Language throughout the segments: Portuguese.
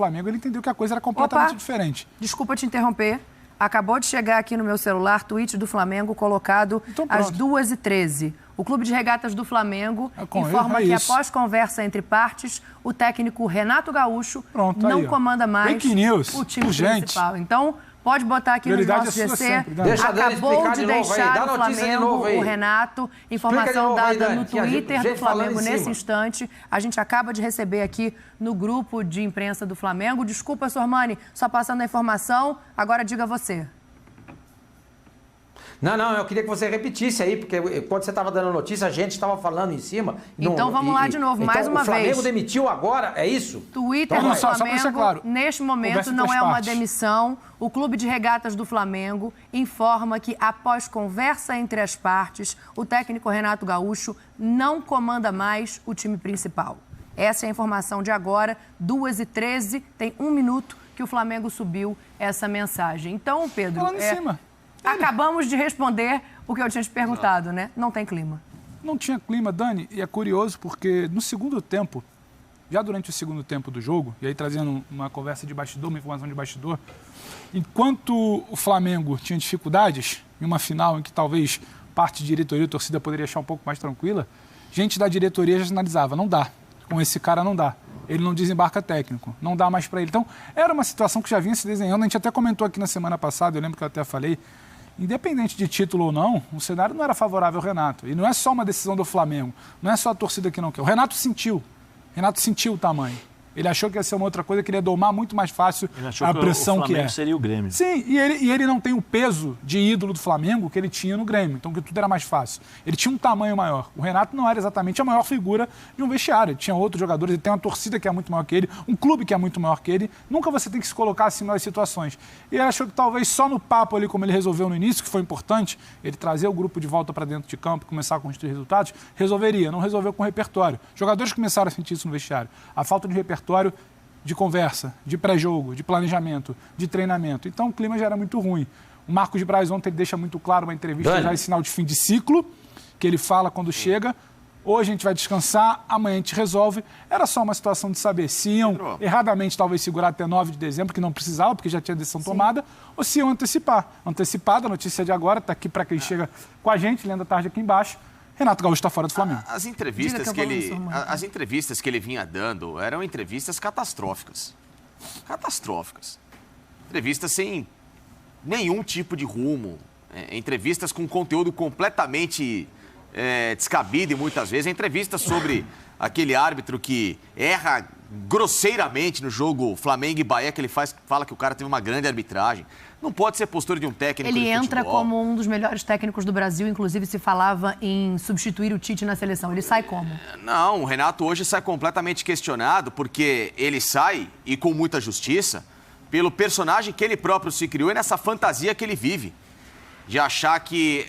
Flamengo, ele entendeu que a coisa era completamente diferente. Desculpa te interromper. Acabou de chegar aqui no meu celular tweet do Flamengo colocado às 2h13. O Clube de Regatas do Flamengo informa que após conversa entre partes, o técnico Renato Gaúcho não comanda mais o time principal. Então, pode botar aqui no nosso GC. Acabou de deixar o Flamengo, o Renato. Informação dada no Twitter do Flamengo nesse instante. A gente acaba de receber aqui no grupo de imprensa do Flamengo. Desculpa, Sormani, só passando a informação. Agora diga você. Não, eu queria que você repetisse aí, porque quando você estava dando a notícia, a gente estava falando em cima. Então vamos lá de novo, mais uma vez. O Flamengo demitiu agora, é isso? Twitter do Flamengo, neste momento, não é uma demissão. O Clube de Regatas do Flamengo informa que, após conversa entre as partes, o técnico Renato Gaúcho não comanda mais o time principal. Essa é a informação de agora, 2h13, tem 1 minuto que o Flamengo subiu essa mensagem. Então, Pedro... Falando em cima. Acabamos de responder o que eu tinha te perguntado, né? Não tem clima. Não tinha clima, Dani, e é curioso porque no segundo tempo, já durante o segundo tempo do jogo, e aí trazendo uma conversa de bastidor, uma informação de bastidor, enquanto o Flamengo tinha dificuldades em uma final em que talvez parte de diretoria e torcida poderia achar um pouco mais tranquila, gente da diretoria já sinalizava, não dá, com esse cara não dá. Ele não desembarca técnico, não dá mais para ele. Então, era uma situação que já vinha se desenhando, a gente até comentou aqui na semana passada, eu lembro que eu até falei, independente de título ou não, o cenário não era favorável ao Renato. E não é só uma decisão do Flamengo, não é só a torcida que não quer. O Renato sentiu o tamanho. Ele achou que ia ser uma outra coisa, que ele ia domar muito mais fácil a pressão que é. O Flamengo seria o Grêmio. Sim, e ele não tem o peso de ídolo do Flamengo que ele tinha no Grêmio, então que tudo era mais fácil. Ele tinha um tamanho maior. O Renato não era exatamente a maior figura de um vestiário. Ele tinha outros jogadores, ele tem uma torcida que é muito maior que ele, um clube que é muito maior que ele. Nunca você tem que se colocar acima das situações. E ele achou que talvez só no papo ali, como ele resolveu no início, que foi importante, ele trazer o grupo de volta para dentro de campo, começar a construir resultados, resolveria. Não resolveu com repertório. Jogadores começaram a sentir isso no vestiário. A falta de repertório, de conversa, de pré-jogo, de planejamento, de treinamento. Então o clima já era muito ruim. O Marcos de Braz ontem ele deixa muito claro uma entrevista já em sinal de fim de ciclo, que ele fala quando chega, hoje a gente vai descansar, amanhã a gente resolve. Era só uma situação de saber se iam erradamente talvez segurar até 9 de dezembro, que não precisava, porque já tinha decisão tomada, ou se iam antecipar. Antecipada, a notícia de agora, está aqui para quem chega com a gente, lendo a tarde aqui embaixo. Renato Gaúcho está fora do Flamengo. As entrevistas que ele vinha dando eram entrevistas catastróficas. Catastróficas. Entrevistas sem nenhum tipo de rumo. Entrevistas com conteúdo completamente descabido e muitas vezes. Entrevistas sobre aquele árbitro que erra grosseiramente no jogo Flamengo e Bahia, que ele fala que o cara teve uma grande arbitragem. Não pode ser postura de um técnico de futebol. Ele entra como um dos melhores técnicos do Brasil, inclusive se falava em substituir o Tite na seleção. Ele sai como? Não, o Renato hoje sai completamente questionado, porque ele sai, e com muita justiça, pelo personagem que ele próprio se criou e nessa fantasia que ele vive. De achar que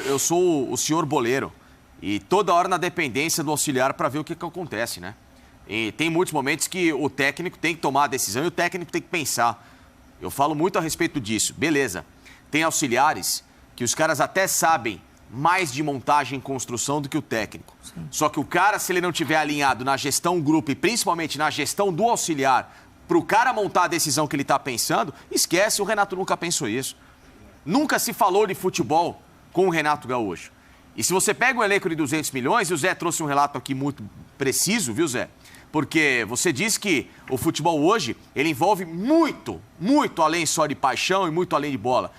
eu sou o senhor boleiro. E toda hora na dependência do auxiliar para ver o que acontece, né? E tem muitos momentos que o técnico tem que tomar a decisão e o técnico tem que pensar. Eu falo muito a respeito disso. Beleza, tem auxiliares que os caras até sabem mais de montagem e construção do que o técnico. Sim. Só que o cara, se ele não tiver alinhado na gestão grupo e principalmente na gestão do auxiliar, para o cara montar a decisão que ele está pensando, esquece, o Renato nunca pensou isso. Nunca se falou de futebol com o Renato Gaúcho. E se você pega um elenco de 200 milhões, e o Zé trouxe um relato aqui muito preciso, viu, Zé? Porque você diz que o futebol hoje, ele envolve muito além só de paixão e muito além de bola.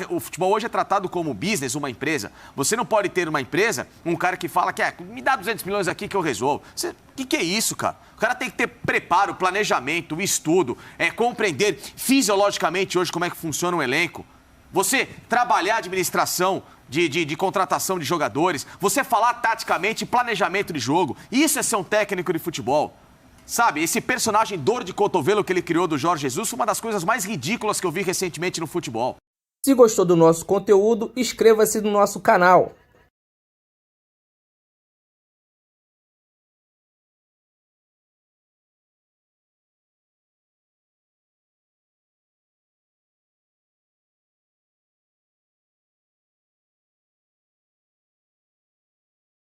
O futebol hoje é tratado como business, uma empresa. Você não pode ter uma empresa, um cara que fala que me dá 200 milhões aqui que eu resolvo. O que é isso, cara? O cara tem que ter preparo, planejamento, estudo, compreender fisiologicamente hoje como é que funciona um elenco. Você trabalhar a administração de contratação de jogadores, você falar taticamente planejamento de jogo. Isso é ser um técnico de futebol. Sabe, esse personagem dor de cotovelo que ele criou do Jorge Jesus foi uma das coisas mais ridículas que eu vi recentemente no futebol. Se gostou do nosso conteúdo, inscreva-se no nosso canal.